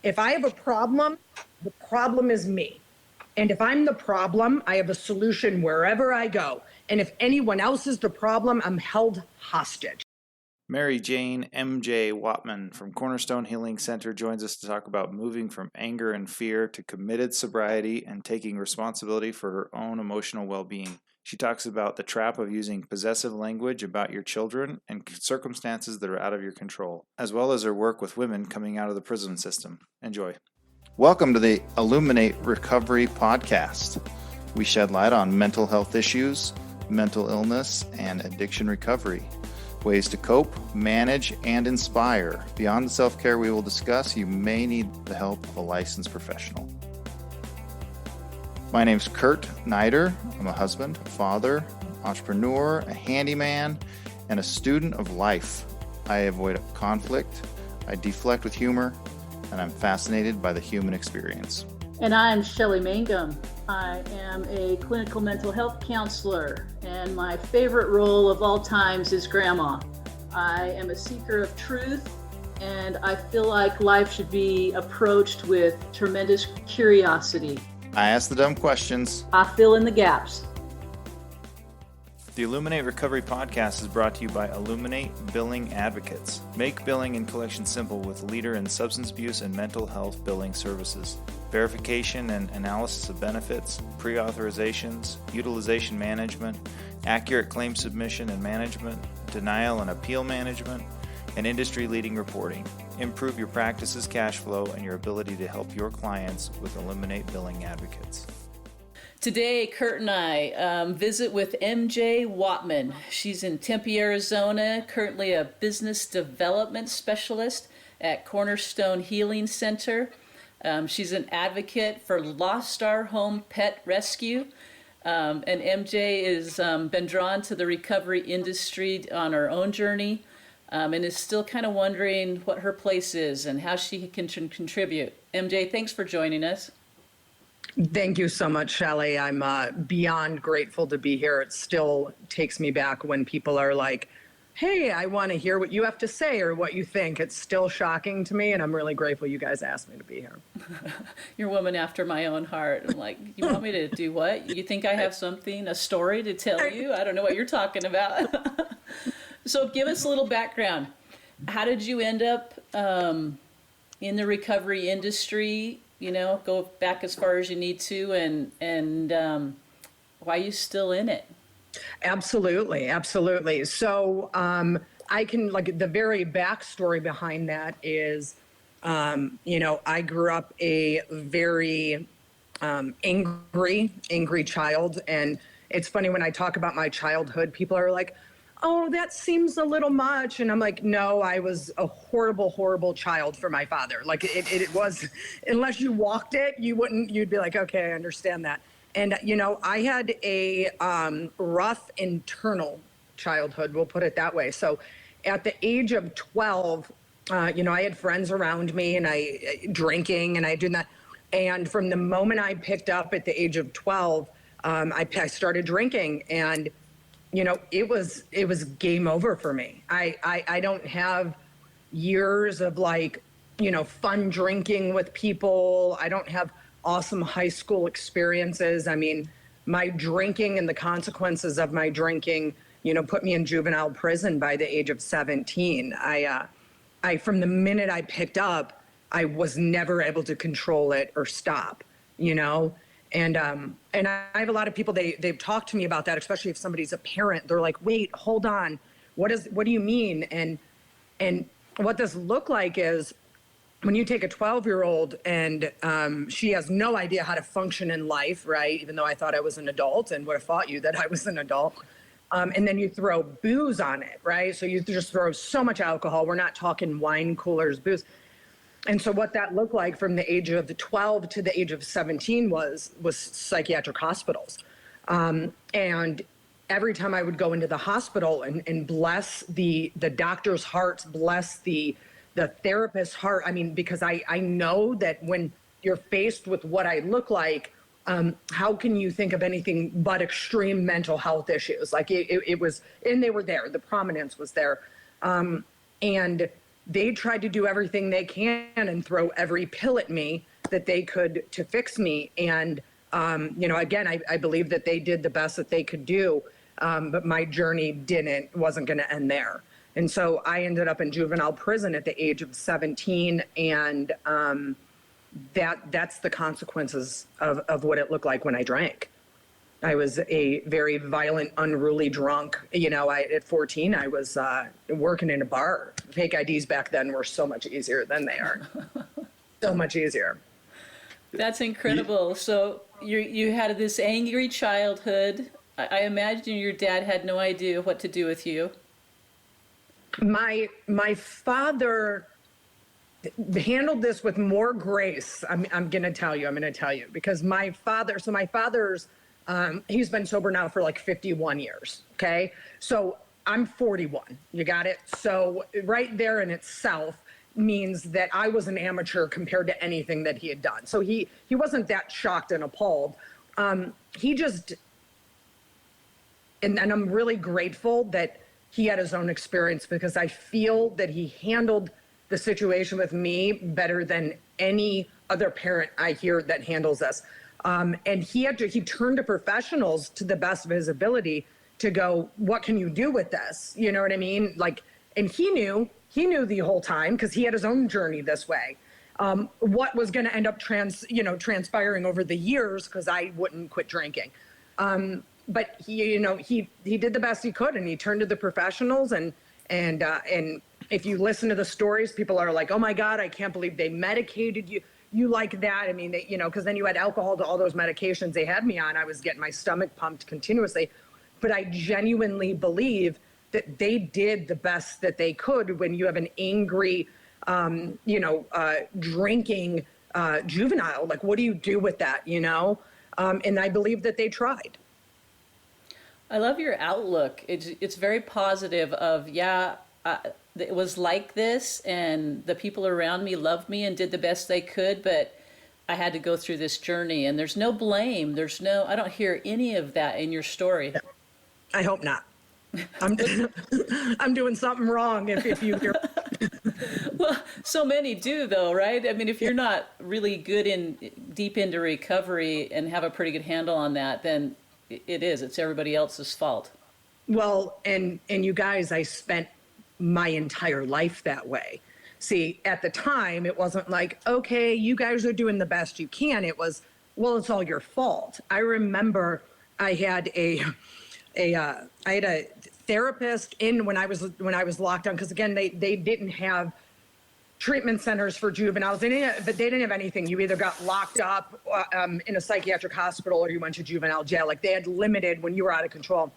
If I have a problem, the problem is me. And if I'm the problem, I have a solution wherever I go. And if anyone else is the problem, I'm held hostage. Mary Jane M.J. Watman from Cornerstone Healing Center joins us to talk about moving from anger and fear to committed sobriety and taking responsibility for her own emotional well-being. She talks about the trap of using possessive language about your children and circumstances that are out of your control, as well as her work with women coming out of the prison system. Enjoy. Welcome to the Illuminate Recovery Podcast. We shed light on mental health issues, mental illness, and addiction recovery. Ways to cope, manage, and inspire. Beyond the self-care we will discuss, you may need the help of a licensed professional. My name's Kurt Nider. I'm a husband, a father, entrepreneur, a handyman, and a student of life. I avoid conflict, I deflect with humor, and I'm fascinated by the human experience. And I'm Shelley Mangum. I am a clinical mental health counselor, and my favorite role of all times is grandma. I am a seeker of truth, and I feel like life should be approached with tremendous curiosity. I ask the dumb questions. I fill in the gaps. The Illuminate Recovery Podcast is brought to you by Illuminate Billing Advocates. Make billing and collection simple with leader in substance abuse and mental health billing services. Verification and analysis of benefits, pre-authorizations, utilization management, accurate claim submission and management, denial and appeal management, and industry-leading reporting. Improve your practice's cash flow and your ability to help your clients with Illuminate Billing Advocates. Today, Kurt and I visit with MJ Watman. She's in Tempe, Arizona, currently a business development specialist at Cornerstone Healing Center. She's an advocate for Lost Star Home Pet Rescue. And MJ has been drawn to the recovery industry on her own journey and is still kind of wondering what her place is and how she can contribute. MJ, thanks for joining us. Thank you so much, Shelley. I'm beyond grateful to be here. It still takes me back when people are like, hey, I want to hear what you have to say or what you think. It's still shocking to me, and I'm really grateful you guys asked me to be here. You're a woman after my own heart. I'm like, you want me to do what? You think I have something, a story to tell you? I don't know what you're talking about. So give us a little background. How did you end up in the recovery industry? You know, go back as far as you need to, and why are you still in it? Absolutely. So I can, like, the very backstory behind that is, I grew up a very angry child. And it's funny when I talk about my childhood, people are like, oh, that seems a little much. And I'm like, no, I was a horrible child for my father. Like it was, unless you walked it, you'd be like, okay, I understand that. And, I had a rough internal childhood, we'll put it that way. So at the age of 12, I had friends around me and drinking and I did that. And from the moment I picked up at the age of 12, I started drinking, and it was game over for me. I don't have years of fun drinking with people. I don't have awesome high school experiences. I mean, my drinking and the consequences of my drinking, put me in juvenile prison by the age of 17. I from the minute I picked up, I was never able to control it or stop, And I have a lot of people, they've talked to me about that, especially if somebody's a parent. They're like, wait, hold on. What do you mean? And what this looked like is when you take a 12-year-old and she has no idea how to function in life, right? Even though I thought I was an adult and would have thought you that I was an adult. And then you throw booze on it, right? So you just throw so much alcohol. We're not talking wine coolers, booze. And so what that looked like from the age of 12 to the age of 17 was psychiatric hospitals. And every time I would go into the hospital and bless the doctor's hearts, bless the therapist's heart. I mean, because I know that when you're faced with what I look like, how can you think of anything but extreme mental health issues? Like it was, and they were there, the prominence was there. And they tried to do everything they can and throw every pill at me that they could to fix me. And, again, I believe that they did the best that they could do. But my journey wasn't going to end there. And so I ended up in juvenile prison at the age of 17. And that's the consequences of what it looked like when I drank. I was a very violent, unruly drunk. At 14, I was working in a bar. Fake IDs back then were so much easier than they are. So much easier. That's incredible. So you had this angry childhood. I imagine your dad had no idea what to do with you. My father handled this with more grace. I'm going to tell you, because my father's, he's been sober now for like 51 years. Okay. So I'm 41. You got it. So right there in itself means that I was an amateur compared to anything that he had done. So he wasn't that shocked and appalled. He just, and I'm really grateful that he had his own experience, because I feel that he handled the situation with me better than any other parent I hear that handles this. And he turned to professionals to the best of his ability to go, what can you do with this? You know what I mean? And he knew the whole time, because he had his own journey this way. What was going to end up transpiring over the years, because I wouldn't quit drinking. But he did the best he could, and he turned to the professionals. And if you listen to the stories, people are like, oh my God, I can't believe they medicated you like that. I mean, because then you had alcohol to all those medications they had me on. I was getting my stomach pumped continuously. But I genuinely believe that they did the best that they could when you have an angry, drinking juvenile. Like, what do you do with that, And I believe that they tried. I love your outlook. It's very positive of, it was like this, and the people around me loved me and did the best they could, but I had to go through this journey, and there's no blame. I don't hear any of that in your story. I hope not. I'm doing something wrong if you hear. Well, so many do, though, right? I mean, if you're not really deep into recovery and have a pretty good handle on that, then it's everybody else's fault. Well, and you guys, I spent my entire life that way. See, at the time, it wasn't like, okay, you guys are doing the best you can. It was, well, it's all your fault. I remember I had a therapist in when I was locked down, because again, they didn't have treatment centers for juveniles. They didn't have anything. You either got locked up in a psychiatric hospital or you went to juvenile jail. Like, they had limited when you were out of control.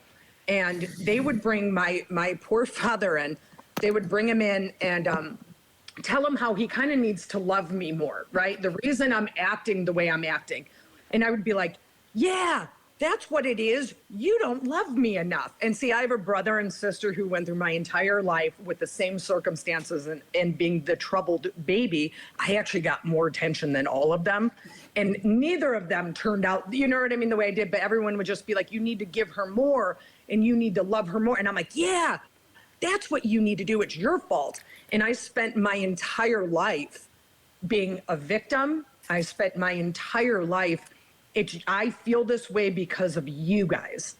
And they would bring my poor father in. They would bring him in and tell him how he kind of needs to love me more, right? The reason I'm acting the way I'm acting. And I would be like, yeah, that's what it is. You don't love me enough. And see, I have a brother and sister who went through my entire life with the same circumstances, and being the troubled baby, I actually got more attention than all of them. And neither of them turned out, you know what I mean, the way I did. But everyone would just be like, you need to give her more and you need to love her more. And I'm like, yeah, that's what you need to do. It's your fault. And I spent my entire life being a victim. I spent my entire life, I feel this way because of you guys.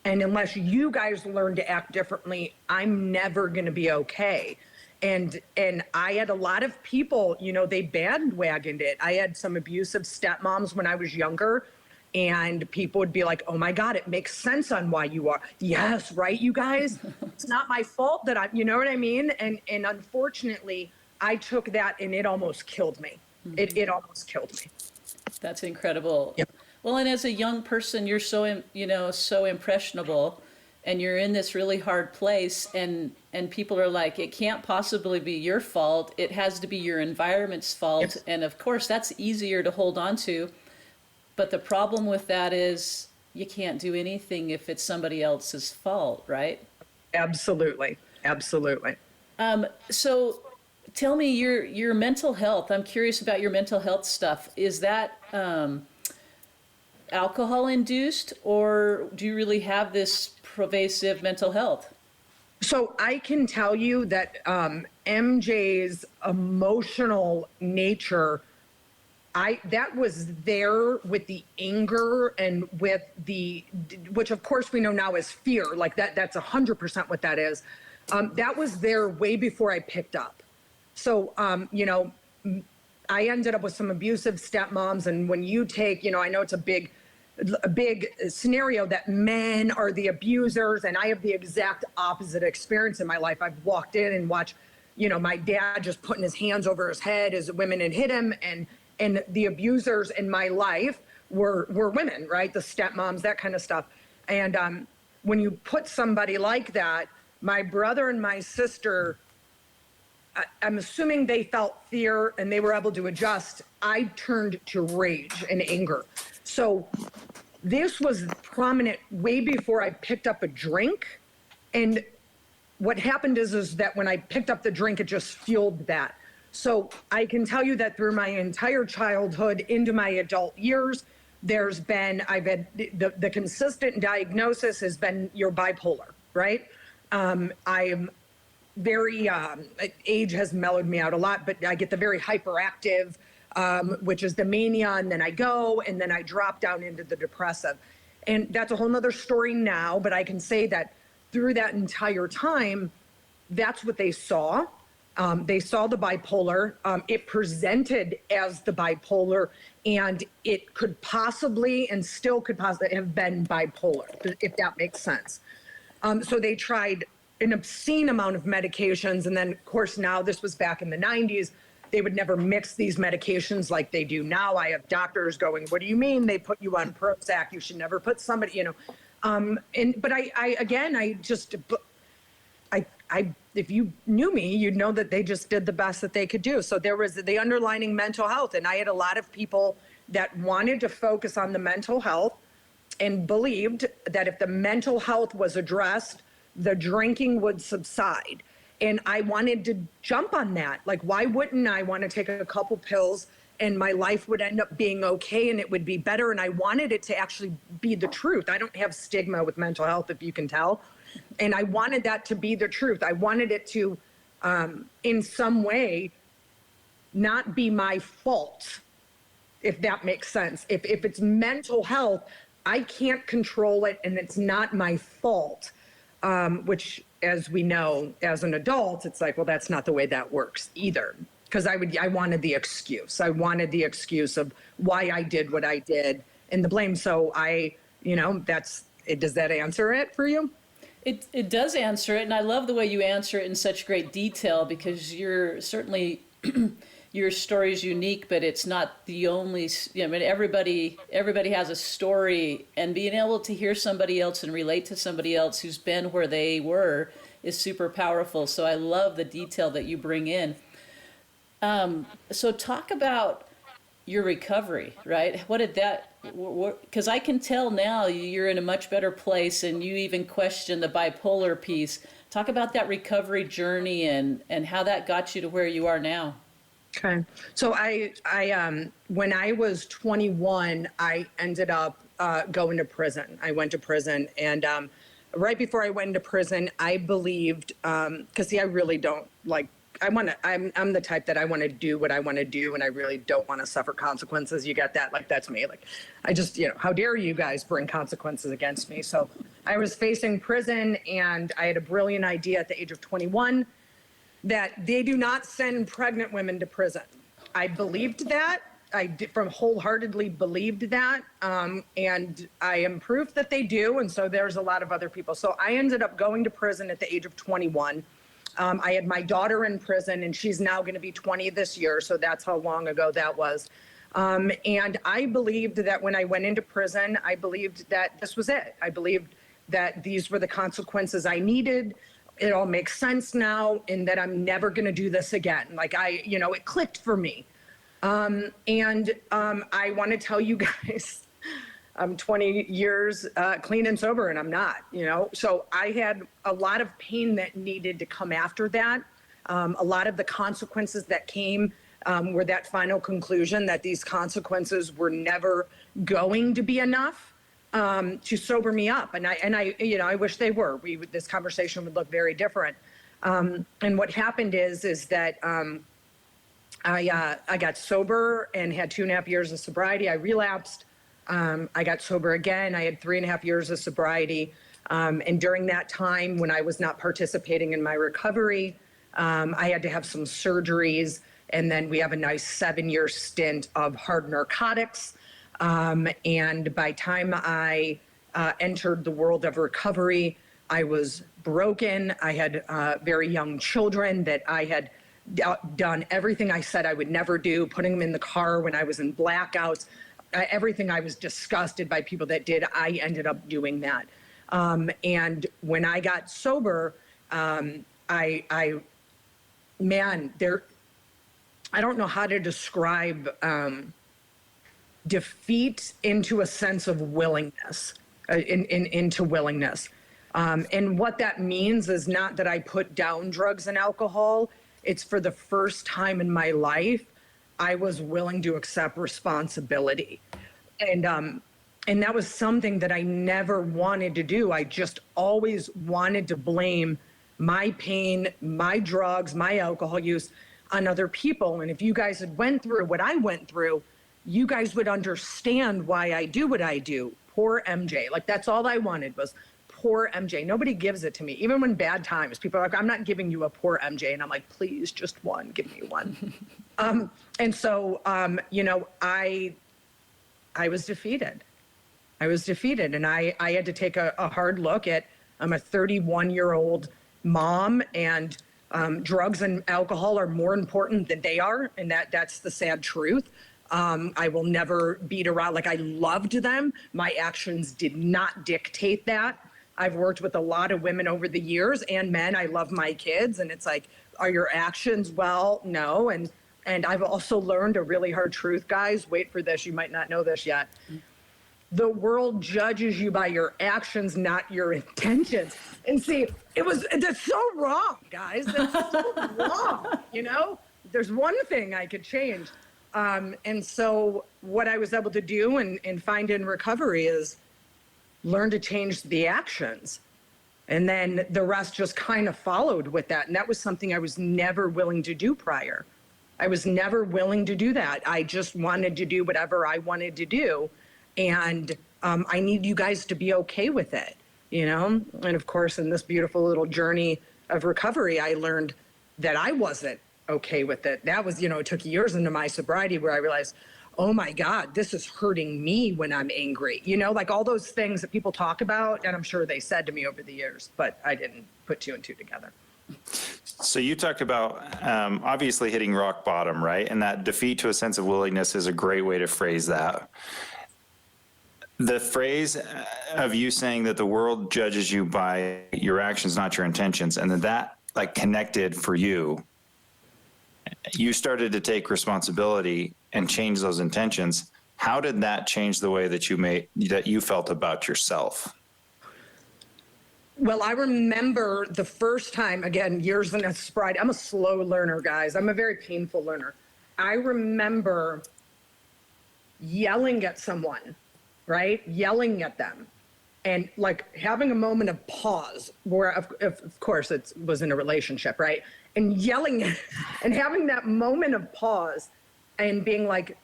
And unless you guys learn to act differently, I'm never going to be okay. And I had a lot of people, they bandwagoned it. I had some abusive stepmoms when I was younger, and people would be like, oh my God, it makes sense on why you are. Yes, right, you guys? It's not my fault that you know what I mean? And unfortunately, I took that and it almost killed me. Mm-hmm. It almost killed me. That's incredible. Yep. Well, and as a young person, you're so impressionable, and you're in this really hard place, and people are like, it can't possibly be your fault. It has to be your environment's fault. Yes. And of course, that's easier to hold on to. But the problem with that is you can't do anything if it's somebody else's fault, right? Absolutely. Absolutely. So tell me your mental health. I'm curious about your mental health stuff. Is that alcohol induced, or do you really have this pervasive mental health? So I can tell you that MJ's emotional nature, that was there with the anger and with which of course we know now is fear. Like that's 100% what that is. That was there way before I picked up. So, I ended up with some abusive stepmoms, and when you take, I know it's a big scenario that men are the abusers, and I have the exact opposite experience in my life. I've walked in and watched, my dad just putting his hands over his head as women had hit him, and the abusers in my life were women, right? The stepmoms, that kind of stuff. And when you put somebody like that, my brother and my sister, I'm assuming they felt fear and they were able to adjust. I turned to rage and anger. So this was prominent way before I picked up a drink. And what happened is that when I picked up the drink, it just fueled that. So I can tell you that through my entire childhood into my adult years, I've had the consistent diagnosis has been you're bipolar, right? I'm very, age has mellowed me out a lot, but I get the very hyperactive, which is the mania, and then I drop down into the depressive. And that's a whole nother story now, but I can say that through that entire time, that's what they saw. They saw the bipolar. It presented as the bipolar, and it could possibly and still could possibly have been bipolar, if that makes sense. So they tried an obscene amount of medications. And then, of course, now this was back in the 90s. They would never mix these medications like they do now. I have doctors going, what do you mean they put you on Prozac? You should never put somebody, But if you knew me, you'd know that they just did the best that they could do. So there was the underlining mental health. And I had a lot of people that wanted to focus on the mental health and believed that if the mental health was addressed, the drinking would subside. And I wanted to jump on that. Like, why wouldn't I want to take a couple pills and my life would end up being okay and it would be better? And I wanted it to actually be the truth. I don't have stigma with mental health, if you can tell. And I wanted that to be the truth. I wanted it to, in some way, not be my fault, if that makes sense. If it's mental health, I can't control it and it's not my fault. Which, as we know, as an adult, it's like, well, that's not the way that works either. Because I wanted the excuse. I wanted the excuse of why I did what I did and the blame. So does that answer it for you? It does answer it, and I love the way you answer it in such great detail, because you're certainly your story is unique, but it's not the only. Everybody has a story, and being able to hear somebody else and relate to somebody else who's been where they were is super powerful. So I love the detail that you bring in. So talk about your recovery, right? What did that? Because I can tell now you're in a much better place, and you even question the bipolar piece. Talk about that recovery journey and how that got you to where you are now. Okay. So I when I was 21, I ended up going to prison. I went to prison, and right before I went into prison, I believed, because I really don't like. I'm the type that I want to do what I want to do, and I really don't want to suffer consequences. You get that? Like, that's me. Like, I just, how dare you guys bring consequences against me? So I was facing prison, and I had a brilliant idea at the age of 21 that they do not send pregnant women to prison. I believed that. I wholeheartedly believed that. And I am proof that they do. And so there's a lot of other people. So I ended up going to prison at the age of 21. I had my daughter in prison, and she's now going to be 20 this year. So that's how long ago that was. And I believed that when I went into prison, I believed that this was it. I believed that these were the consequences I needed. It all makes sense now, and that I'm never going to do this again. Like it clicked for me. I want to tell you guys, I'm 20 years clean and sober, and I'm not, So I had a lot of pain that needed to come after that. A lot of the consequences that came were that final conclusion that these consequences were never going to be enough. to sober me up. And I, you know, I wish they were. This conversation would look very different. And what happened is that I got sober and had 2.5 years of sobriety. I relapsed. I got sober again. I had 3.5 years of sobriety. And during that time, when I was not participating in my recovery, I had to have some surgeries. And then we have a nice 7-year stint of hard narcotics. And by time I entered the world of recovery, I was broken. I had very young children that I had done everything I said I would never do, putting them in the car when I was in blackouts. Everything I was disgusted by people that did, I ended up doing that. And when I got sober, I don't know how to describe defeat into a sense of willingness, into willingness. And what that means is not that I put down drugs and alcohol. It's for the first time in my life, I was willing to accept responsibility. And that was something that I never wanted to do. I just always wanted to blame my pain, my drugs, my alcohol use on other people. And if you guys had went through what I went through, you guys would understand why I do what I do. Poor MJ. Like, that's all I wanted was poor MJ. Nobody gives it to me. Even when bad times, people are like, I'm not giving you a poor MJ. And I'm like, please, just one, give me one. And so, you know, I was defeated. I was defeated. And I had to take a hard look at, I'm a 31-year-old mom, and drugs and alcohol are more important than they are. And that's the sad truth. I will never beat around. Like, I loved them. My actions did not dictate that. I've worked with a lot of women over the years and men. I love my kids. And it's like, are your actions? Well, no. And I've also learned a really hard truth, guys. Wait for this. You might not know this yet. The world judges you by your actions, not your intentions. And see, that's so wrong, guys. That's so wrong. You know, there's one thing I could change. And so what I was able to do and find in recovery is learn to change the actions. And then the rest just kind of followed with that. And that was something I was never willing to do prior. I was never willing to do that. I just wanted to do whatever I wanted to do. And I need you guys to be okay with it, you know? And of course, in this beautiful little journey of recovery, I learned that I wasn't okay with it. That was, you know, it took years into my sobriety where I realized, oh my God, this is hurting me when I'm angry. You know, like all those things that people talk about, and I'm sure they said to me over the years, but I didn't put 2 and 2 together. So you talked about obviously hitting rock bottom, right? And that defeat to a sense of willingness is a great way to phrase that. The phrase of you saying that the world judges you by your actions, not your intentions, and that like connected for you. You started to take responsibility and change those intentions. How did that change the way that you felt about yourself? Well, I remember the first time, again, years in a sobriety. I'm a slow learner, guys. I'm a very painful learner. I remember yelling at someone, right? Yelling at them. And like having a moment of pause where, of course, it was in a relationship, right? And yelling and having that moment of pause and being like,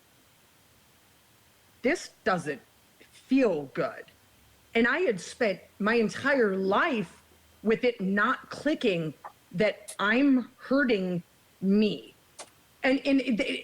this doesn't feel good. And I had spent my entire life with it not clicking that I'm hurting me. And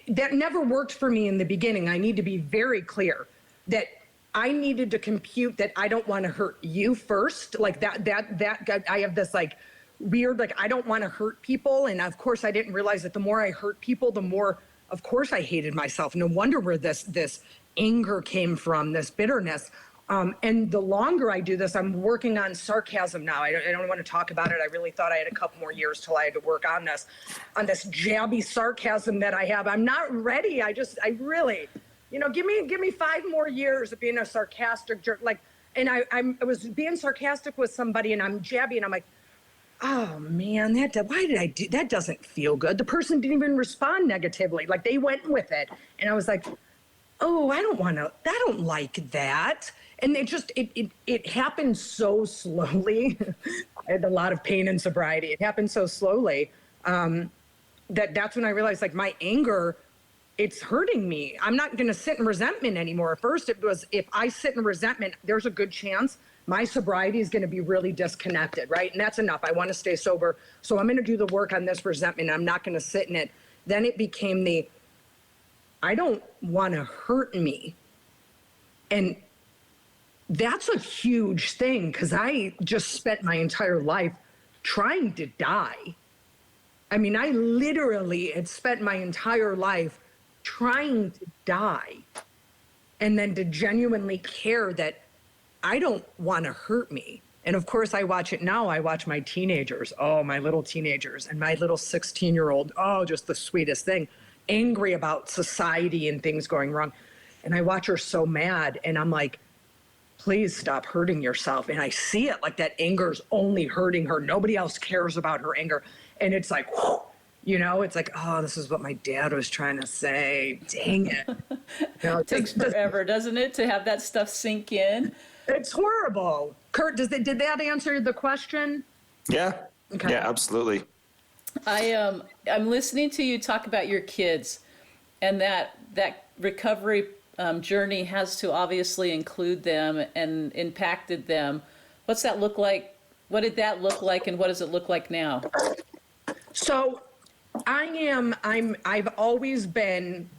that never worked for me in the beginning. I need to be very clear that I needed to compute that I don't want to hurt you first. Like that I have this like weird, like I don't want to hurt people. And of course I didn't realize that the more I hurt people, the more, of course I hated myself. No wonder where this anger came from, this bitterness. And the longer I do this, I'm working on sarcasm now. I don't want to talk about it. I really thought I had a couple more years till I had to work on this jabby sarcasm that I have. I'm not ready. I really, you know, give me 5 more years of being a sarcastic jerk. Like, and I was being sarcastic with somebody and I'm jabby and I'm like, oh man, why did I do that? Doesn't feel good. The person didn't even respond negatively. Like they went with it. And I was like, oh, I don't like that. And it happened so slowly. I had a lot of pain in sobriety. It happened so slowly that's when I realized, like, my anger, it's hurting me. I'm not going to sit in resentment anymore. At first it was, if I sit in resentment, there's a good chance my sobriety is going to be really disconnected, right? And that's enough. I want to stay sober. So I'm going to do the work on this resentment. I'm not going to sit in it. Then it became I don't want to hurt me. And that's a huge thing, because I just spent my entire life trying to die. I mean, I literally had spent my entire life trying to die, and then to genuinely care that I don't want to hurt me. And of course, I watch it now. I watch my teenagers, my little teenagers, and my little 16-year-old, just the sweetest thing, angry about society and things going wrong. And I watch her so mad, and I'm like, please stop hurting yourself. And I see it, like, that anger's only hurting her. Nobody else cares about her anger. And it's like, whoo, it's like, oh, this is what my dad was trying to say. Dang it. It takes forever, doesn't it, to have that stuff sink in? It's horrible. Kurt, did that answer the question? Yeah. Okay. Yeah, absolutely. I'm listening to you talk about your kids, and that recovery journey has to obviously include them and impacted them. What's that look like? What did that look like, and what does it look like now? So I've always been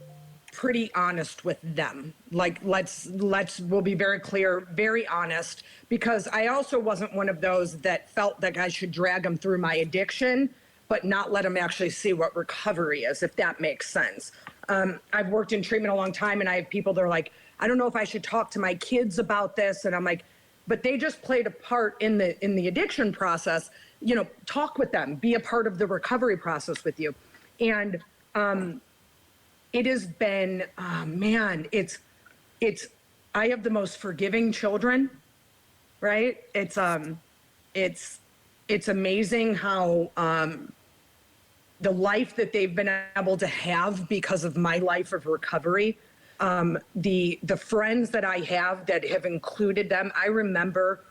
pretty honest with them. Like, we'll be very clear, very honest, because I also wasn't one of those that felt like I should drag them through my addiction, but not let them actually see what recovery is, if that makes sense. I've worked in treatment a long time, and I have people that are like, I don't know if I should talk to my kids about this. And I'm like, but they just played a part in the addiction process. Talk with them, be a part of the recovery process with you. And it has been, man, I have the most forgiving children, right? It's amazing how the life that they've been able to have because of my life of recovery. The friends that I have that have included them. I remember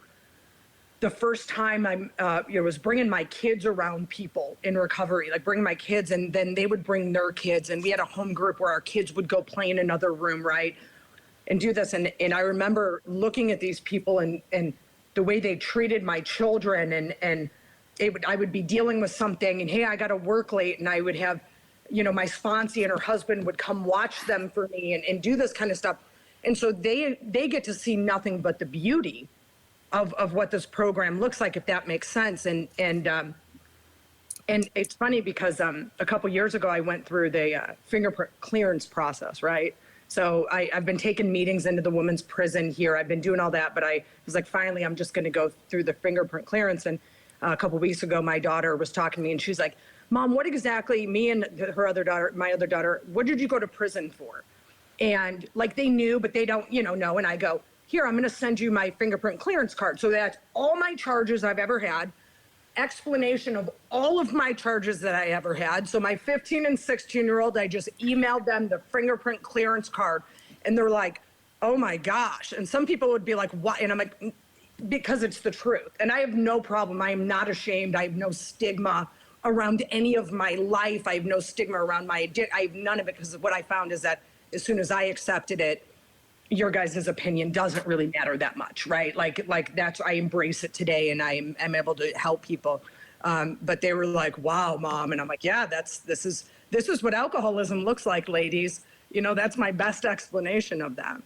the first time I was bringing my kids around people in recovery, like bringing my kids, and then they would bring their kids, and we had a home group where our kids would go play in another room, right, and do this. And I remember looking at these people and the way they treated my children, and I would be dealing with something, and hey, I got to work late, and I would have, my sponsee and her husband would come watch them for me and do this kind of stuff. And so they get to see nothing but the beauty of what this program looks like, if that makes sense. And it's funny because a couple years ago, I went through the fingerprint clearance process, right? So I've been taking meetings into the women's prison here. I've been doing all that, but I was like, finally, I'm just going to go through the fingerprint clearance. And a couple weeks ago, my daughter was talking to me, and she's like, Mom, what exactly, me and my other daughter, what did you go to prison for? And like, they knew, but they don't, know. And I go, here, I'm going to send you my fingerprint clearance card. So that's all my charges I've ever had, explanation of all of my charges that I ever had. So my 15 and 16-year-old, I just emailed them the fingerprint clearance card, and they're like, oh my gosh. And some people would be like, what? And I'm like, because it's the truth. And I have no problem. I am not ashamed. I have no stigma around any of my life. I have no stigma around my addiction. I have none of it, because what I found is that as soon as I accepted it, your guys' opinion doesn't really matter that much, right? Like that's, I embrace it today, and I'm able to help people. But they were like, wow, Mom. And I'm like, yeah, this is what alcoholism looks like, ladies. That's my best explanation of that.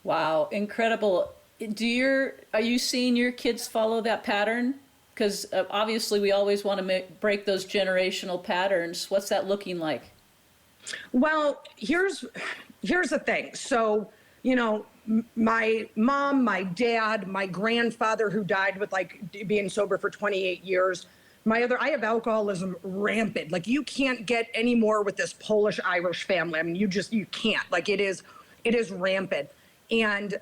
Wow, incredible. Are you seeing your kids follow that pattern? Because obviously we always want to break those generational patterns. What's that looking like? Well, here's the thing. So, my mom, my dad, my grandfather, who died with being sober for 28 years. I have alcoholism rampant. Like, you can't get any more with this Polish Irish family. I mean, you can't. Like, it is rampant. And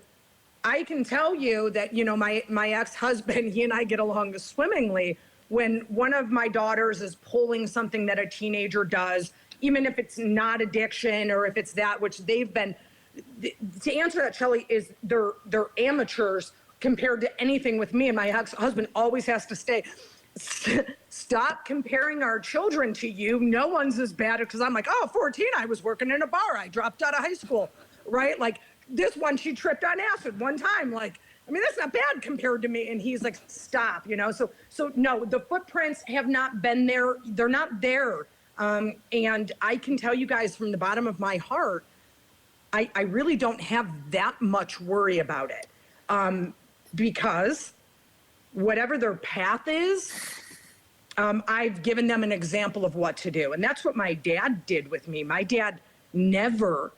I can tell you that, my ex-husband, he and I get along swimmingly. When one of my daughters is pulling something that a teenager does, even if it's not addiction or if it's that, which they've been to answer that, Shelley, is they're amateurs compared to anything with me. And my husband always has to stay. Stop comparing our children to you. No one's as bad, because I'm like, oh, 14, I was working in a bar. I dropped out of high school, right? Like this one, she tripped on acid one time. Like, I mean, that's not bad compared to me. And he's like, stop, you know? So no, the footprints have not been there. They're not there. And I can tell you guys from the bottom of my heart, I really don't have that much worry about it. Because whatever their path is, I've given them an example of what to do. And that's what my dad did with me. My dad never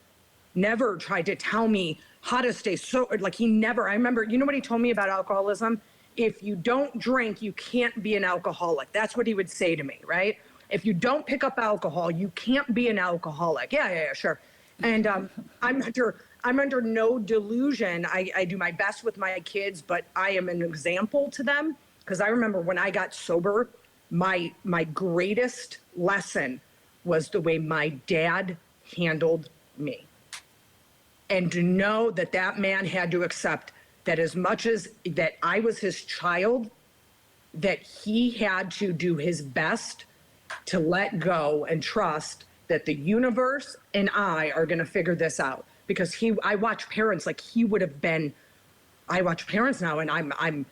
tried to tell me how to stay sober. Like I remember, you know what he told me about alcoholism? If you don't drink, you can't be an alcoholic. That's what he would say to me, right? If you don't pick up alcohol, you can't be an alcoholic. Yeah, sure. And I'm under no delusion. I do my best with my kids, but I am an example to them. Because I remember when I got sober, my greatest lesson was the way my dad handled me. And to know that man had to accept that as much as that I was his child, that he had to do his best to let go and trust that the universe and I are going to figure this out. Because I watch parents like he would have been. I watch parents now, and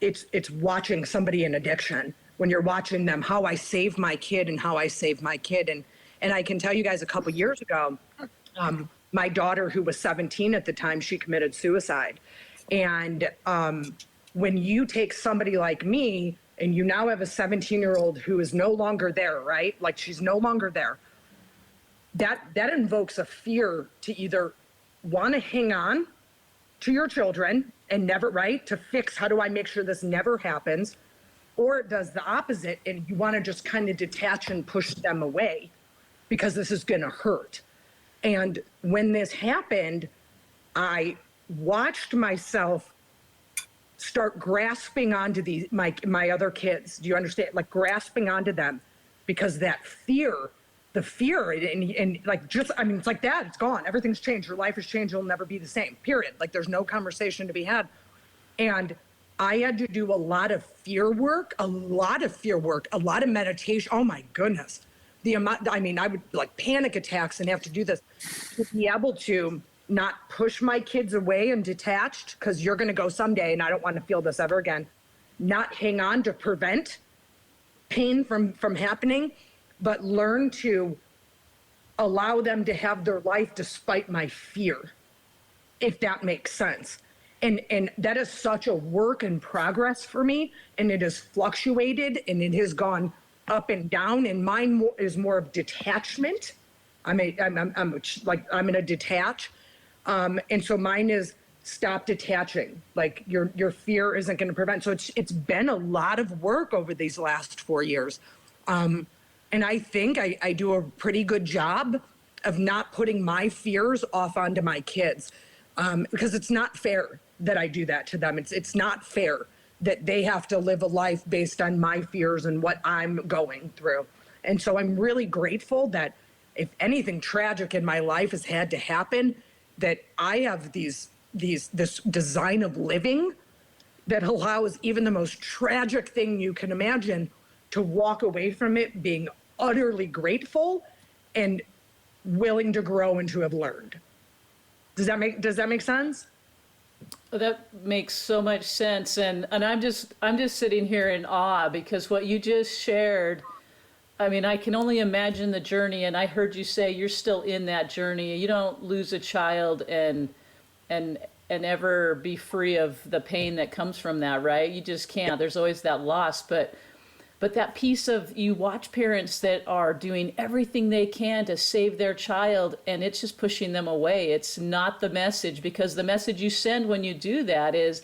it's watching somebody in addiction. When you're watching them, how I save my kid and how I save my kid, and I can tell you guys, a couple years ago, my daughter, who was 17 at the time, she committed suicide. And when you take somebody like me, and you now have a 17-year-old who is no longer there, right? Like she's no longer there. That invokes a fear to either want to hang on to your children and never, right? To fix, how do I make sure this never happens? Or it does the opposite, and you want to just kind of detach and push them away because this is going to hurt. And when this happened, I watched myself start grasping onto my other kids. Do you understand? Like grasping onto them, because that fear, and like, just, I mean, it's like that, it's gone. Everything's changed. Your life has changed. You'll never be the same, period. Like there's no conversation to be had. And I had to do a lot of fear work, a lot of meditation. Oh my goodness. The amount, I mean, I would like panic attacks and have to do this to be able to not push my kids away and detached, because you're going to go someday and I don't want to feel this ever again. Not hang on to prevent pain from happening, but learn to allow them to have their life despite my fear, if that makes sense. And that is such a work in progress for me, and it has fluctuated and it has gone up and down, and mine is more of detachment. I'm gonna detach. And so mine is stop detaching. Like your fear isn't going to prevent. So it's been a lot of work over these last 4 years. And I think I do a pretty good job of not putting my fears off onto my kids, because it's not fair that I do that to them. It's not fair that they have to live a life based on my fears and what I'm going through. And so I'm really grateful that if anything tragic in my life has had to happen, that I have this design of living that allows even the most tragic thing you can imagine to walk away from it being utterly grateful and willing to grow and to have learned. Does that make sense? That makes so much sense, and I'm just sitting here in awe, because what you just shared, I mean, I can only imagine the journey, and I heard you say you're still in that journey. You don't lose a child and ever be free of the pain that comes from that, right? You just can't. There's always that loss, but that piece of, you watch parents that are doing everything they can to save their child, and it's just pushing them away. It's not the message, because the message you send when you do that is,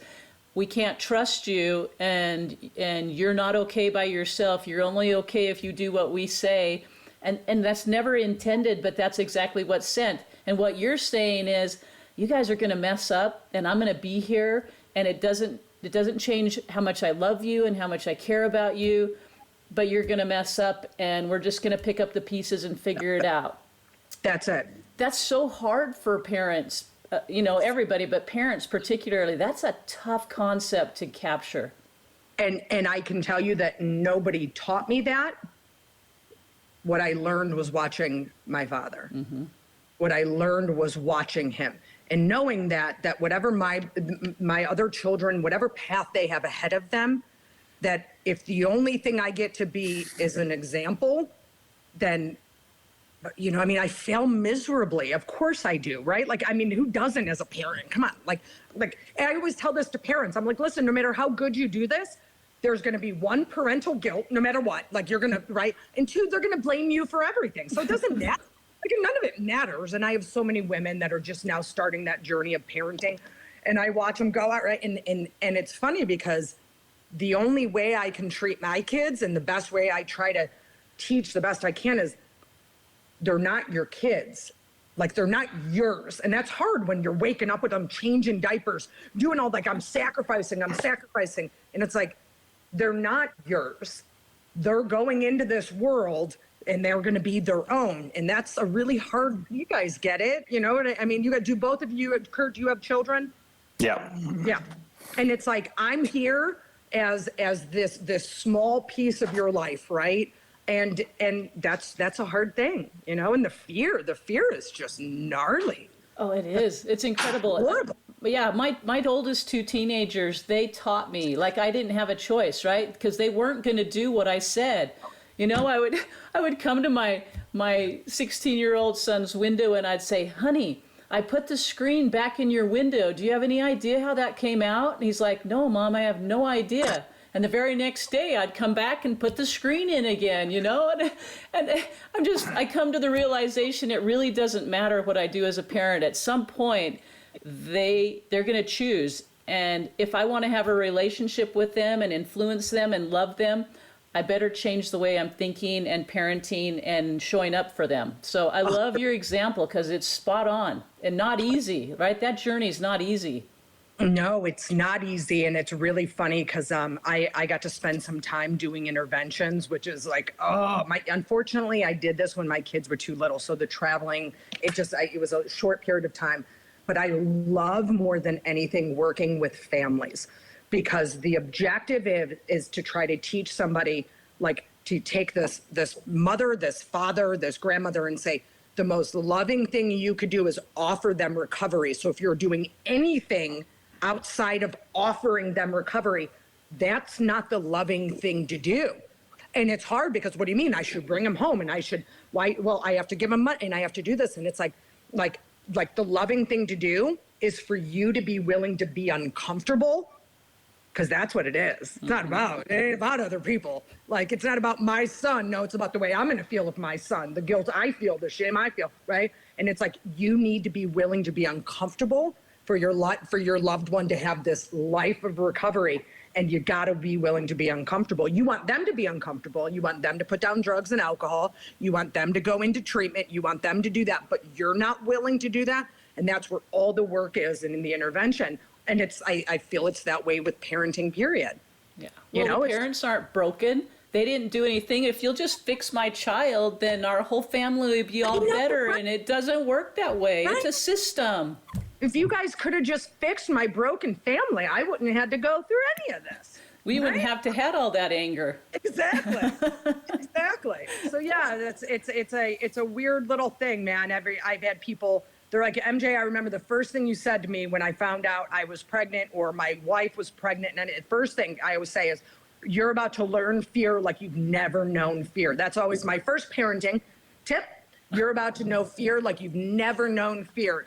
we can't trust you, and you're not okay by yourself. You're only okay if you do what we say. And that's never intended, but that's exactly what's sent. And what you're saying is, you guys are going to mess up, and I'm going to be here, and it doesn't change how much I love you and how much I care about you, but you're going to mess up, and we're just going to pick up the pieces and figure it out. That's it. that's so hard for parents, everybody, but parents particularly. That's a tough concept to capture. And I can tell you that nobody taught me that. What I learned was watching my father. Mm-hmm. What I learned was watching him and knowing that whatever my other children, whatever path they have ahead of them, that if the only thing I get to be is an example, then, I fail miserably. Of course I do, right? Like, who doesn't as a parent? Come on. Like I always tell this to parents. I'm like, listen, no matter how good you do this, there's going to be one, parental guilt, no matter what. Like, you're going to, right? And two, they're going to blame you for everything. So it doesn't matter. Like, none of it matters. And I have so many women that are just now starting that journey of parenting. And I watch them go out, right? And it's funny because the only way I can treat my kids and the best way I try to teach the best I can is they're not your kids. Like, they're not yours. And that's hard when you're waking up with them, changing diapers, doing all I'm sacrificing. And it's like, they're not yours. They're going into this world and they're going to be their own. And that's a really hard, you guys get it? You know what I mean? You got, do both of you, Kurt, do you have children? Yeah. Yeah. And it's like, I'm here as this small piece of your life, right? And that's a hard thing, and the fear is just gnarly. Oh, it is. It's incredible. Horrible. But yeah, my oldest two teenagers, they taught me like I didn't have a choice, right? Because they weren't going to do what I said. I would come to my 16-year-old son's window and I'd say, honey, I put the screen back in your window. Do you have any idea how that came out? And he's like, no, Mom, I have no idea. And the very next day I'd come back and put the screen in again, and I come to the realization it really doesn't matter what I do as a parent. At some point, they're going to choose. And if I want to have a relationship with them and influence them and love them, I better change the way I'm thinking and parenting and showing up for them. So I love your example because it's spot on and not easy, right? That journey is not easy. No, it's not easy. And it's really funny because I got to spend some time doing interventions, which is like, unfortunately, I did this when my kids were too little. So the traveling, it was a short period of time. But I love more than anything working with families because the objective is to try to teach somebody, like, to take this mother, this father, this grandmother and say, the most loving thing you could do is offer them recovery. So if you're doing anything outside of offering them recovery, that's not the loving thing to do. And it's hard because what do you mean? I should bring them home and I have to give them money and I have to do this. And it's like the loving thing to do is for you to be willing to be uncomfortable, because that's what it is. It's not about, it ain't about other people. Like, it's not about my son. No, it's about the way I'm going to feel with my son, the guilt I feel, the shame I feel, right? And it's like, you need to be willing to be uncomfortable for your loved one to have this life of recovery, and you got to be willing to be uncomfortable. You want them to be uncomfortable. You want them to put down drugs and alcohol. You want them to go into treatment. You want them to do that, but you're not willing to do that, and that's where all the work is in the intervention. And I feel it's that way with parenting, period. Yeah. Well, the parents aren't broken. They didn't do anything. If you'll just fix my child, then our whole family will be all better, and it doesn't work that way. Right. It's a system. If you guys could have just fixed my broken family, I wouldn't have had to go through any of this. We wouldn't have to had all that anger. Exactly. Exactly. So yeah, it's a weird little thing, man. I've had people, they're like, MJ, I remember the first thing you said to me when I found out I was pregnant or my wife was pregnant. And the first thing I always say is, you're about to learn fear like you've never known fear. That's always my first parenting tip. You're about to know fear like you've never known fear.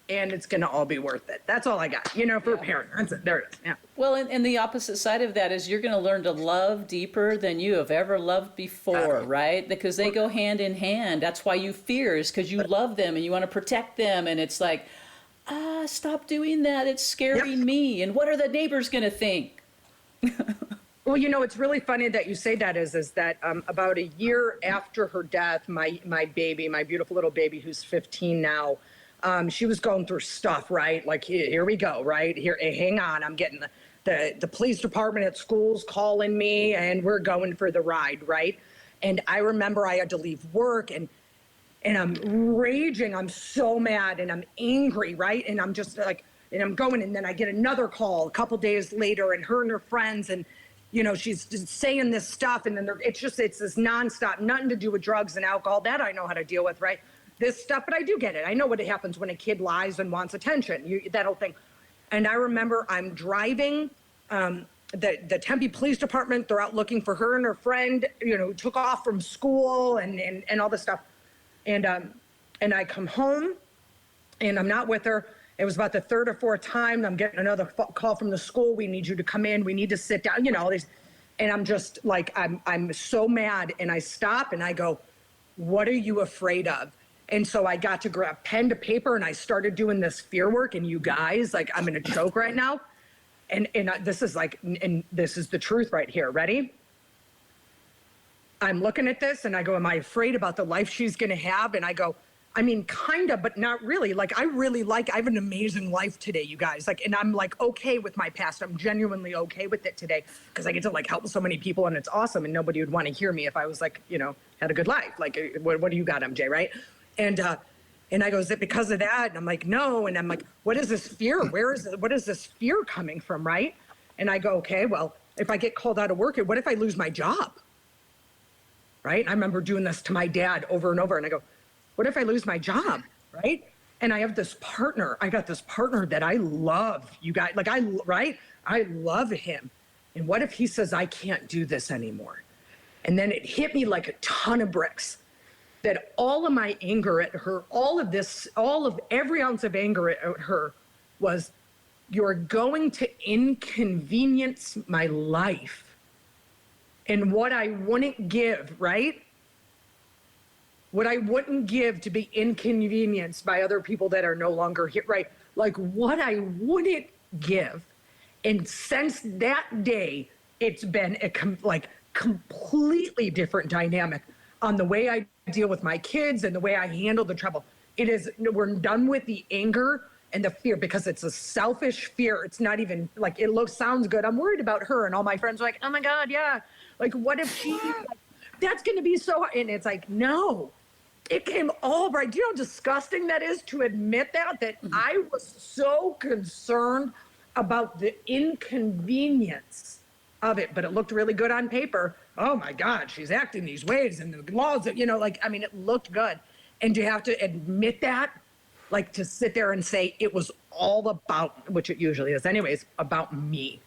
And it's going to all be worth it. That's all I got, for a parent. That's it. There it is. Yeah. Well, and the opposite side of that is you're going to learn to love deeper than you have ever loved before, right? Because they go hand in hand. That's why you fear, is because you love them and you want to protect them. And it's like, stop doing that. It's scaring me. And what are the neighbors going to think? Well, it's really funny that you say that is that about a year after her death, my baby, my beautiful little baby who's 15 now, she was going through stuff, right? Like, here we go, right? Here, hang on. I'm getting the police department at school's calling me and we're going for the ride, right? And I remember I had to leave work and and I'm raging. I'm so mad and I'm angry, right? And I'm just like, and I'm going, and then I get another call a couple days later, and her and her friends, and she's just saying this stuff, and then it's this nonstop, nothing to do with drugs and alcohol. That I know how to deal with, right? This stuff, but I do get it. I know what happens when a kid lies and wants attention, that whole thing. And I remember I'm driving, the Tempe Police Department, they're out looking for her and her friend, who took off from school and all this stuff. And I come home, and I'm not with her. It was about the third or fourth time I'm getting another call from the school. We need you to come in. We need to sit down, all these. And I'm just like, I'm so mad. And I stop and I go, what are you afraid of? And so I got to grab pen to paper, and I started doing this fear work. And you guys, like, I'm going to choke right now. And this is the truth right here. Ready? I'm looking at this and I go, am I afraid about the life she's going to have? And I go, I mean, kind of, but not really. Like, I have an amazing life today, you guys. Like, and I'm like, okay with my past. I'm genuinely okay with it today because I get to like help so many people, and it's awesome. And nobody would want to hear me if I was like, had a good life. Like, what do you got, MJ? Right. And I go, is it because of that? And I'm like, no. And I'm like, what is this fear? What is this fear coming from? Right. And I go, okay, well, if I get called out of work, what if I lose my job? Right. I remember doing this to my dad over and over. And I go, what if I lose my job? Right. And I have this partner. I got this partner that I love, you guys. Like, I love him. And what if he says, I can't do this anymore? And then it hit me like a ton of bricks that all of my anger at her, every ounce of anger at her was, you're going to inconvenience my life. And what I wouldn't give, right? What I wouldn't give to be inconvenienced by other people that are no longer here, right? Like, what I wouldn't give. And since that day, it's been a completely different dynamic on the way I deal with my kids and the way I handle the trouble. We're done with the anger and the fear because it's a selfish fear. It's not even like, sounds good. I'm worried about her, and all my friends are like, oh my God, yeah. Like, what if that's going to be so hard? And it's like, no, it came all right. Do you know how disgusting that is to admit that I was so concerned about the inconvenience of it, but it looked really good on paper. Oh my God, she's acting these ways, and the laws, it looked good. And you have to admit that, like, to sit there and say it was all about, which it usually is anyways, about me.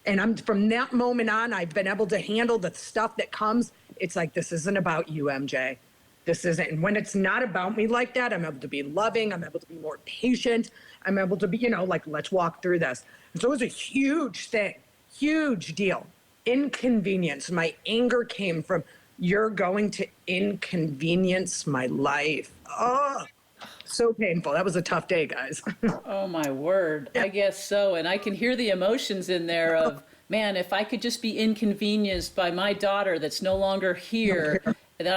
And from that moment on, I've been able to handle the stuff that comes. It's like, this isn't about you, MJ. This isn't. And when it's not about me like that, I'm able to be loving. I'm able to be more patient. I'm able to be, let's walk through this. And so it was a huge thing, huge deal. Inconvenience. My anger came from, you're going to inconvenience my life. Oh, so painful. That was a tough day, guys. Oh my word. I guess so. And I can hear the emotions in there of, man, if I could just be inconvenienced by my daughter that's no longer here, then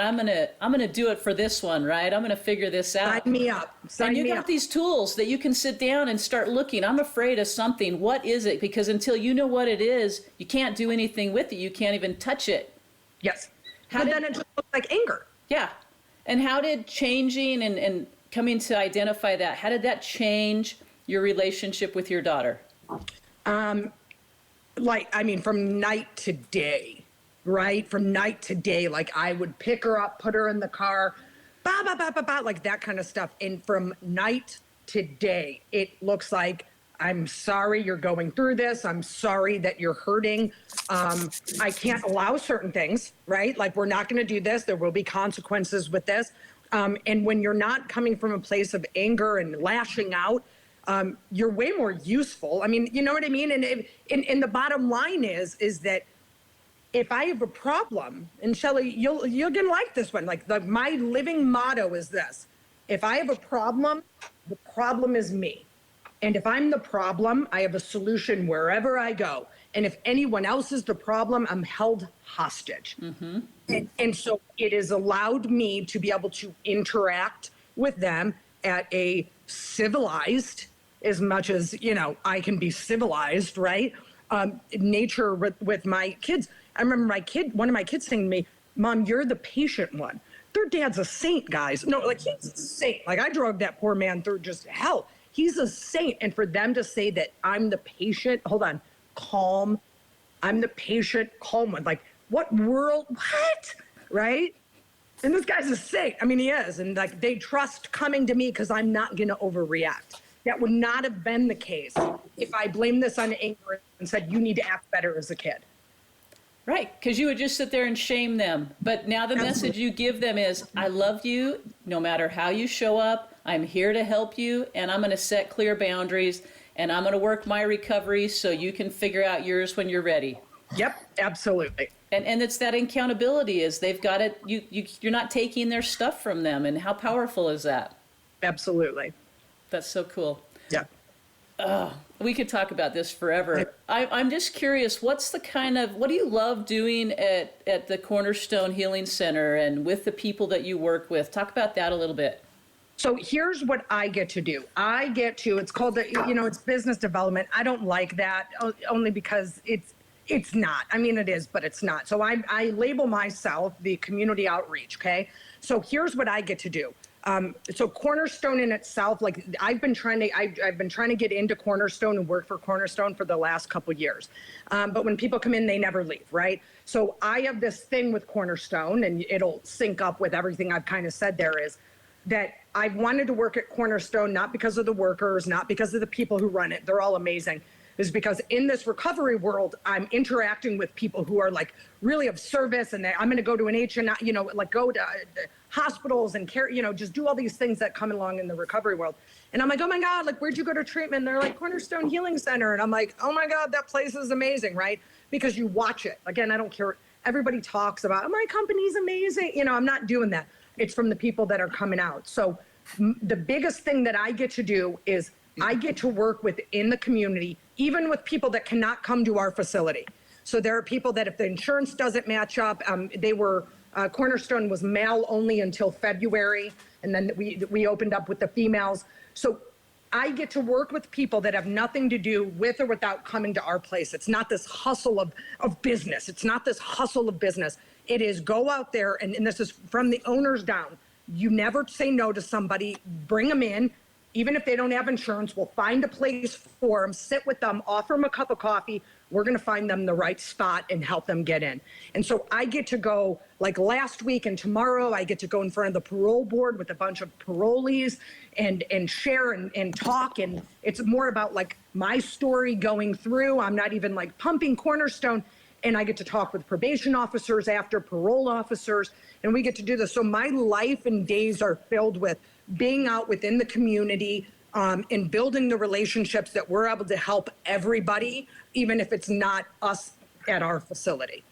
I'm gonna do it for this one, right? I'm gonna figure this out. Sign me up. And you got these tools that you can sit down and start looking. I'm afraid of something. What is it? Because until you know what it is, you can't do anything with it. You can't even touch it. Yes. Then it just looks like anger. Yeah. And how did changing and coming to identify that, how did that change your relationship with your daughter? From night to day, right? From night to day, like, I would pick her up, put her in the car, like that kind of stuff. And from night to day, it looks like, I'm sorry you're going through this. I'm sorry that you're hurting. I can't allow certain things, right? Like, we're not going to do this. There will be consequences with this. And when you're not coming from a place of anger and lashing out, you're way more useful. I mean, you know what I mean? And the bottom line is that if I have a problem, and Shelley, you're gonna like this one. Like, my living motto is this: if I have a problem, the problem is me. And if I'm the problem, I have a solution wherever I go. And if anyone else is the problem, I'm held hostage. Mm-hmm. And so it has allowed me to be able to interact with them at a civilized, as much as, I can be civilized, right? Nature with my kids. I remember one of my kids saying to me, Mom, you're the patient one. their dad's a saint, guys. No, like he's a saint. Like I drug that poor man through just hell. He's a saint. And for them to say that I'm the patient, hold on, calm. I'm the patient, calm one. Like what world, what? Right? And this guy's a saint. I mean, he is. And like they trust coming to me because I'm not going to overreact. That would not have been the case if I blamed this on anger and said, you need to act better as a kid. Right, because you would just sit there and shame them. But now the message you give them is, I love you no matter how you show up. I'm here to help you, and I'm going to set clear boundaries, and I'm going to work my recovery so you can figure out yours when you're ready. Yep, absolutely. And it's that accountability is they've got it. You're not taking their stuff from them, and how powerful is that? Absolutely. That's so cool. Yeah. We could talk about this forever. I'm just curious, what do you love doing at the Cornerstone Healing Center and with the people that you work with? Talk about that a little bit. So here's what I get to do. It's called, it's business development. I don't like that only because it's not. I mean, it is, but it's not. So I label myself the community outreach, okay? So here's what I get to do. So Cornerstone in itself, like I've been trying to get into Cornerstone and work for Cornerstone for the last couple of years. But when people come in, they never leave, right? So I have this thing with Cornerstone, and it'll sync up with everything I've kind of said there, is that I wanted to work at Cornerstone, not because of the workers, not because of the people who run it. They're all amazing. Is because in this recovery world, I'm interacting with people who are like really of service, and I'm going to go to an HN, like go to hospitals and care, just do all these things that come along in the recovery world. And I'm like, oh my God, like, where'd you go to treatment? And they're like, Cornerstone Healing Center. And I'm like, oh my God, that place is amazing, right? Because you watch it. Again, I don't care. Everybody talks about, oh, my company's amazing. I'm not doing that. It's from the people that are coming out. So the biggest thing that I get to do is I get to work within the community, even with people that cannot come to our facility. So there are people that if the insurance doesn't match up, Cornerstone was male only until February, and then we opened up with the females. So I get to work with people that have nothing to do with or without coming to our place. It's not this hustle of business. It's not this hustle of business. It is go out there, and this is from the owners down. You never say no to somebody. Bring them in. Even if they don't have insurance, we'll find a place for them, sit with them, offer them a cup of coffee. We're going to find them the right spot and help them get in. And so I get to go, like last week and tomorrow, I get to go in front of the parole board with a bunch of parolees and share and talk. And it's more about like my story going through. I'm not even like pumping Cornerstone. And I get to talk with probation officers after, parole officers, and we get to do this. So my life and days are filled with being out within the community and building the relationships that we're able to help everybody, even if it's not us at our facility.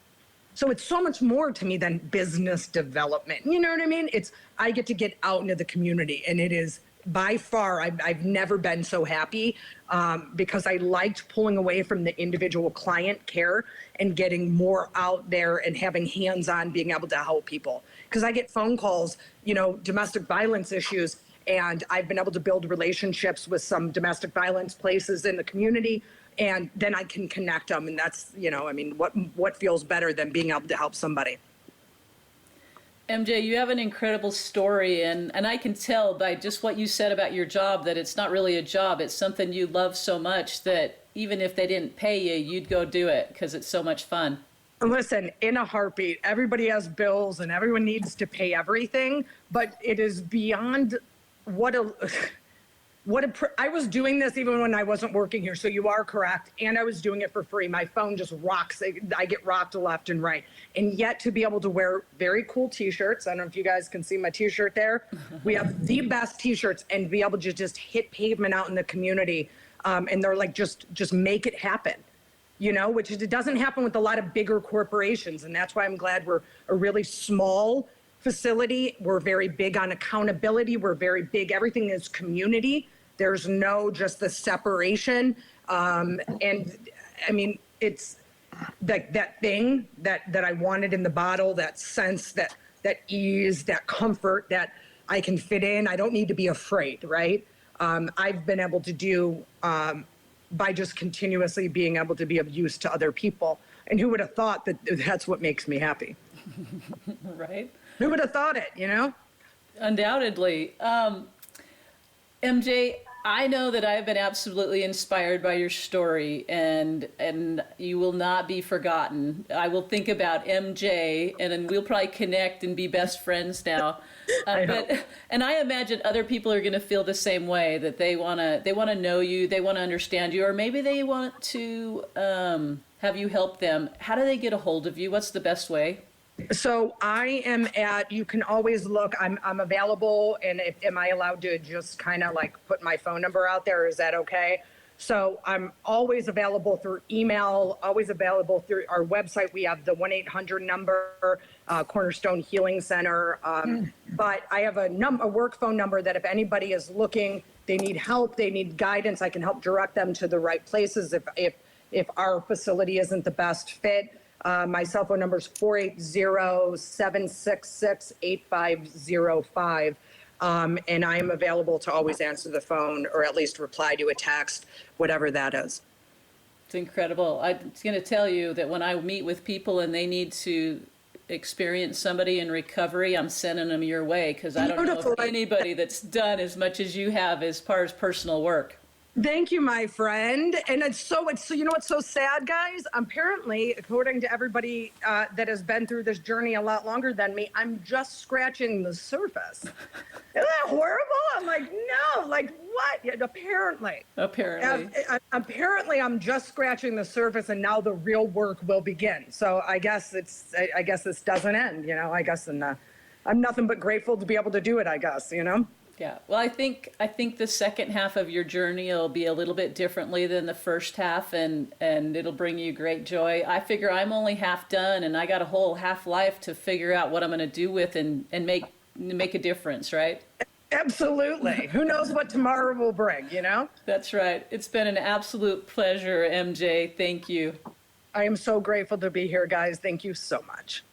So it's so much more to me than business development. You know what I mean? I get to get out into the community, and it is by far, I've never been so happy because I liked pulling away from the individual client care and getting more out there and having hands-on, being able to help people. Because I get phone calls, domestic violence issues, and I've been able to build relationships with some domestic violence places in the community, and then I can connect them. And that's, what feels better than being able to help somebody? MJ, you have an incredible story, and I can tell by just what you said about your job that it's not really a job. It's something you love so much that even if they didn't pay you, you'd go do it because it's so much fun. Listen, in a heartbeat, everybody has bills and everyone needs to pay everything, but it is beyond I was doing this even when I wasn't working here, so you are correct, and I was doing it for free. My phone just rocks. I get rocked left and right. And yet to be able to wear very cool T-shirts, I don't know if you guys can see my T-shirt there. We have the best T-shirts, and be able to just hit pavement out in the community, and they're like, just make it happen, which it doesn't happen with a lot of bigger corporations, and that's why I'm glad we're a really small facility. We're very big on accountability. We're very big. Everything is community. There's no just the separation. And I mean, it's like that thing that I wanted in the bottle, that sense, that ease, that comfort that I can fit in. I don't need to be afraid, right? I've been able to do by just continuously being able to be of use to other people. And who would have thought that that's what makes me happy? Right? Who would have thought it, you know? Undoubtedly. MJ, I know that I've been absolutely inspired by your story, and you will not be forgotten. I will think about MJ, and then we'll probably connect and be best friends now. And I imagine other people are going to feel the same way, that they want to know you, they want to understand you, or maybe they want to have you help them. How do they get a hold of you? What's the best way? So I am you can always look, I'm available, and am I allowed to just kind of like put my phone number out there? Is that okay? So I'm always available through email, always available through our website. We have the 1-800 number, Cornerstone Healing Center. But I have a work phone number that if anybody is looking, they need help, they need guidance, I can help direct them to the right places if our facility isn't the best fit. My cell phone number is 480-766-8505. And I am available to always answer the phone or at least reply to a text, whatever that is. It's incredible. I'm going to tell you that when I meet with people and they need to experience somebody in recovery, I'm sending them your way, because I don't know of anybody that's done as much as you have as far as personal work. Thank you, my friend. And it's so you know what's so sad, guys? Apparently, according to everybody that has been through this journey a lot longer than me, I'm just scratching the surface. Isn't that horrible? I'm like, no, like what? Yeah, apparently, I'm just scratching the surface, and now the real work will begin. So I guess this doesn't end, you know. I guess, and I'm nothing but grateful to be able to do it, I guess, you know. Yeah, well, I think the second half of your journey will be a little bit differently than the first half, and it'll bring you great joy. I figure I'm only half done, and I got a whole half life to figure out what I'm going to do with and make a difference, right? Absolutely. Who knows what tomorrow will bring, you know? That's right. It's been an absolute pleasure, MJ. Thank you. I am so grateful to be here, guys. Thank you so much.